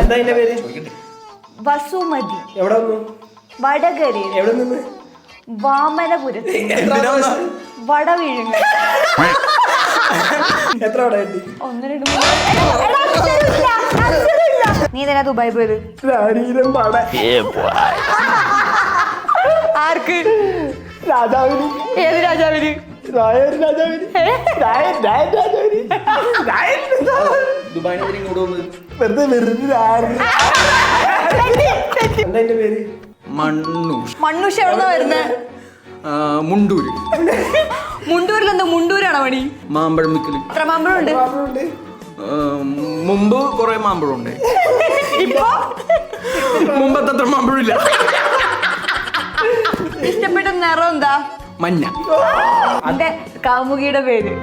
എന്താ അതിന്റെ പേര്? വസുമതി. എവിടെ വന്നു? വടകരയിൽ. എവിടെ നിന്ന്? വാമനപുരത്ത്. വട വീഴുങ്ങ. എത്ര വട കിട്ടി? 1 2 3. നീ തന്നെ ദുബായ് പോയത്? ശരീരം വട. ആർക്ക്? രാജാവിന്. ഏത് രാജാവിന്? രാജാവിന്. ദുബായിന് ഇങ്ങോട്ട് വന്നത് വെറുതെ എന്താ അതിന്റെ പേര്? മണ്ണൂഷ്. മണ്ണൂഷ് എവിടെന്നാ വരുന്നേ? മുണ്ടൂര്. മുണ്ടൂരിൽ എന്താ? മുണ്ടൂരാണോ പണി? മാമ്പഴം മിക്കല്. എത്ര മാമ്പഴമുണ്ട്? മുമ്പ് കൊറേ മാമ്പഴം ഉണ്ട്. ഇപ്പൊ മുമ്പത്തെ അത്ര മാമ്പഴം ഇല്ല. ഇഷ്ടപ്പെട്ട നിറം എന്താ? മഞ്ഞ. എന്റെ കാമുകിയുടെ പേര്